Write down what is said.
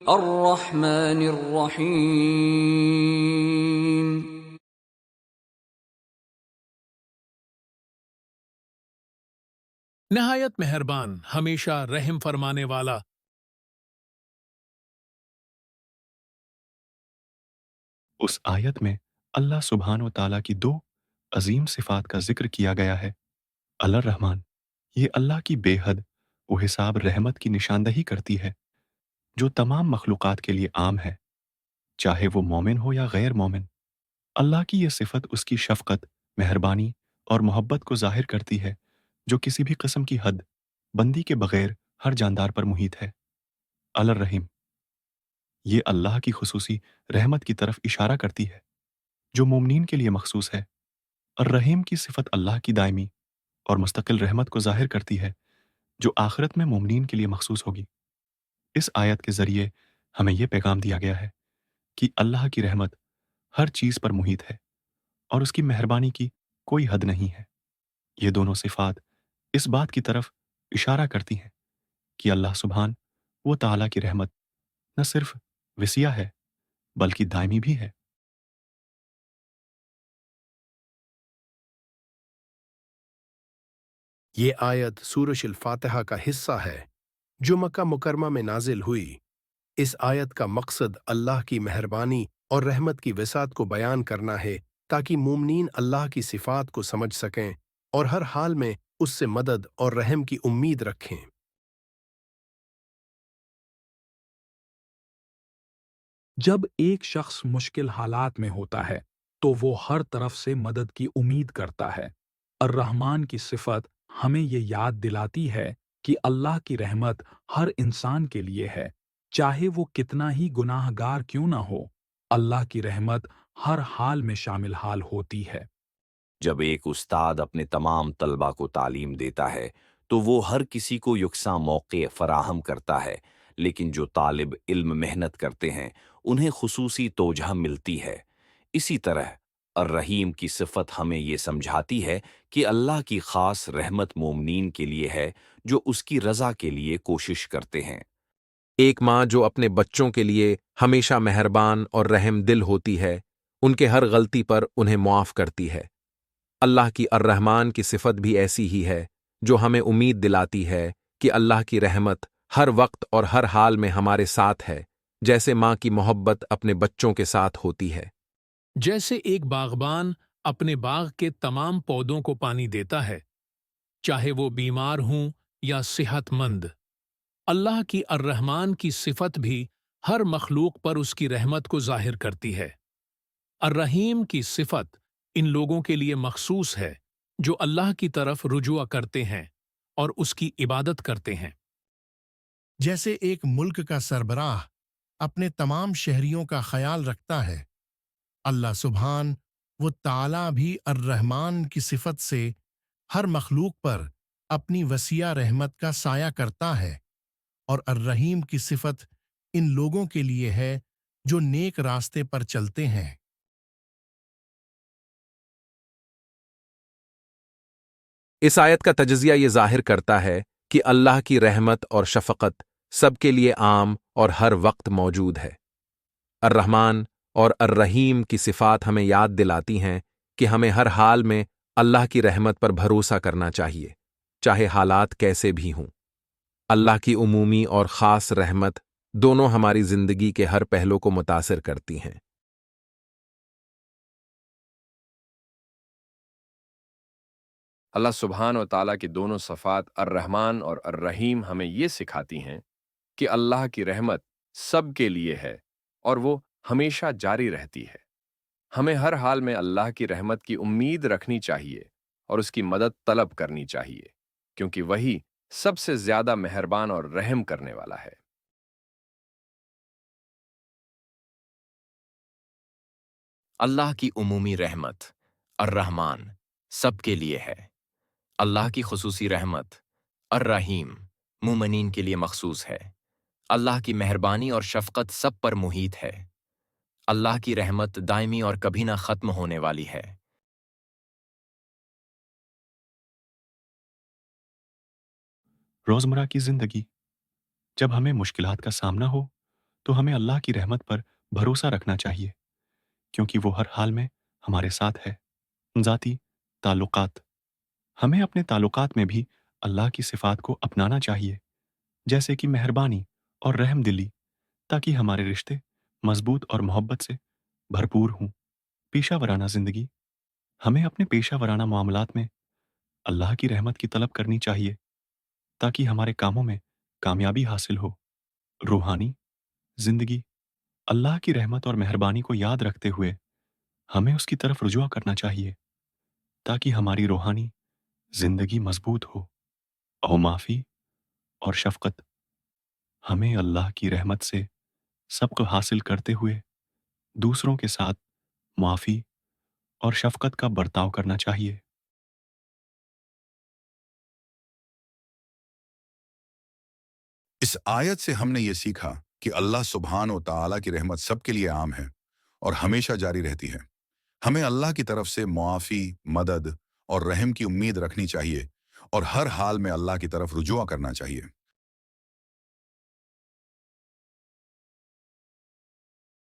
الرحمن الرحیم۔ نہایت مہربان، ہمیشہ رحم فرمانے والا۔ اس آیت میں اللہ سبحانہ و تعالیٰ کی دو عظیم صفات کا ذکر کیا گیا ہے۔ الرحمن، یہ اللہ کی بے حد و حساب رحمت کی نشاندہی کرتی ہے جو تمام مخلوقات کے لیے عام ہے، چاہے وہ مومن ہو یا غیر مومن۔ اللہ کی یہ صفت اس کی شفقت، مہربانی اور محبت کو ظاہر کرتی ہے جو کسی بھی قسم کی حد بندی کے بغیر ہر جاندار پر محیط ہے۔ الرحیم، یہ اللہ کی خصوصی رحمت کی طرف اشارہ کرتی ہے جو مومنین کے لیے مخصوص ہے۔ الرحیم کی صفت اللہ کی دائمی اور مستقل رحمت کو ظاہر کرتی ہے جو آخرت میں مومنین کے لیے مخصوص ہوگی۔ اس آیت کے ذریعے ہمیں یہ پیغام دیا گیا ہے کہ اللہ کی رحمت ہر چیز پر محیط ہے اور اس کی مہربانی کی کوئی حد نہیں ہے۔ یہ دونوں صفات اس بات کی طرف اشارہ کرتی ہیں کہ اللہ سبحان و تعالیٰ کی رحمت نہ صرف وسیع ہے بلکہ دائمی بھی ہے۔ یہ آیت سورۃ الفاتحہ کا حصہ ہے جو مکہ مکرمہ میں نازل ہوئی۔ اس آیت کا مقصد اللہ کی مہربانی اور رحمت کی وسعت کو بیان کرنا ہے تاکہ مومنین اللہ کی صفات کو سمجھ سکیں اور ہر حال میں اس سے مدد اور رحم کی امید رکھیں۔ جب ایک شخص مشکل حالات میں ہوتا ہے تو وہ ہر طرف سے مدد کی امید کرتا ہے۔ الرحمن کی صفت ہمیں یہ یاد دلاتی ہے کہ اللہ کی رحمت ہر انسان کے لیے ہے، چاہے وہ کتنا ہی گناہ گار کیوں نہ ہو۔ اللہ کی رحمت ہر حال میں شامل حال ہوتی ہے۔ جب ایک استاد اپنے تمام طلباء کو تعلیم دیتا ہے تو وہ ہر کسی کو یکساں موقع فراہم کرتا ہے، لیکن جو طالب علم محنت کرتے ہیں انہیں خصوصی توجہ ملتی ہے۔ اسی طرح الرحیم کی صفت ہمیں یہ سمجھاتی ہے کہ اللہ کی خاص رحمت مومنین کے لیے ہے جو اس کی رضا کے لیے کوشش کرتے ہیں۔ ایک ماں جو اپنے بچوں کے لیے ہمیشہ مہربان اور رحم دل ہوتی ہے، ان کے ہر غلطی پر انہیں معاف کرتی ہے۔ اللہ کی الرحمن کی صفت بھی ایسی ہی ہے جو ہمیں امید دلاتی ہے کہ اللہ کی رحمت ہر وقت اور ہر حال میں ہمارے ساتھ ہے، جیسے ماں کی محبت اپنے بچوں کے ساتھ ہوتی ہے۔ جیسے ایک باغبان اپنے باغ کے تمام پودوں کو پانی دیتا ہے، چاہے وہ بیمار ہوں یا صحت مند۔ اللہ کی الرحمن کی صفت بھی ہر مخلوق پر اس کی رحمت کو ظاہر کرتی ہے۔ الرحیم کی صفت ان لوگوں کے لیے مخصوص ہے جو اللہ کی طرف رجوع کرتے ہیں اور اس کی عبادت کرتے ہیں۔ جیسے ایک ملک کا سربراہ اپنے تمام شہریوں کا خیال رکھتا ہے، اللہ سبحان و تعالیٰ بھی الرحمن کی صفت سے ہر مخلوق پر اپنی وسیع رحمت کا سایہ کرتا ہے، اور الرحیم کی صفت ان لوگوں کے لیے ہے جو نیک راستے پر چلتے ہیں۔ اس آیت کا تجزیہ یہ ظاہر کرتا ہے کہ اللہ کی رحمت اور شفقت سب کے لیے عام اور ہر وقت موجود ہے۔ الرحمن اور الرحیم کی صفات ہمیں یاد دلاتی ہیں کہ ہمیں ہر حال میں اللہ کی رحمت پر بھروسہ کرنا چاہیے، چاہے حالات کیسے بھی ہوں۔ اللہ کی عمومی اور خاص رحمت دونوں ہماری زندگی کے ہر پہلو کو متاثر کرتی ہیں۔ اللہ سبحانہ و تعالیٰ کی دونوں صفات الرحمن اور الرحیم ہمیں یہ سکھاتی ہیں کہ اللہ کی رحمت سب کے لیے ہے اور وہ ہمیشہ جاری رہتی ہے۔ ہمیں ہر حال میں اللہ کی رحمت کی امید رکھنی چاہیے اور اس کی مدد طلب کرنی چاہیے، کیونکہ وہی سب سے زیادہ مہربان اور رحم کرنے والا ہے۔ اللہ کی عمومی رحمت الرحمن سب کے لیے ہے۔ اللہ کی خصوصی رحمت الرحیم مومنین کے لیے مخصوص ہے۔ اللہ کی مہربانی اور شفقت سب پر محیط ہے۔ اللہ کی رحمت دائمی اور کبھی نہ ختم ہونے والی ہے۔ روزمرہ کی زندگی، جب ہمیں مشکلات کا سامنا ہو تو ہمیں اللہ کی رحمت پر بھروسہ رکھنا چاہیے، کیونکہ وہ ہر حال میں ہمارے ساتھ ہے۔ ذاتی تعلقات، ہمیں اپنے تعلقات میں بھی اللہ کی صفات کو اپنانا چاہیے، جیسے کہ مہربانی اور رحم دلی، تاکہ ہمارے رشتے مضبوط اور محبت سے بھرپور ہوں۔ پیشہ ورانہ زندگی، ہمیں اپنے پیشہ ورانہ معاملات میں اللہ کی رحمت کی طلب کرنی چاہیے، تاکہ ہمارے کاموں میں کامیابی حاصل ہو۔ روحانی زندگی، اللہ کی رحمت اور مہربانی کو یاد رکھتے ہوئے ہمیں اس کی طرف رجوع کرنا چاہیے، تاکہ ہماری روحانی زندگی مضبوط ہو۔ اور معافی اور شفقت، ہمیں اللہ کی رحمت سے سبق حاصل کرتے ہوئے دوسروں کے ساتھ معافی اور شفقت کا برتاؤ کرنا چاہیے۔ اس آیت سے ہم نے یہ سیکھا کہ اللہ سبحانہ و تعالیٰ کی رحمت سب کے لیے عام ہے اور ہمیشہ جاری رہتی ہے۔ ہمیں اللہ کی طرف سے معافی، مدد اور رحم کی امید رکھنی چاہیے اور ہر حال میں اللہ کی طرف رجوع کرنا چاہیے۔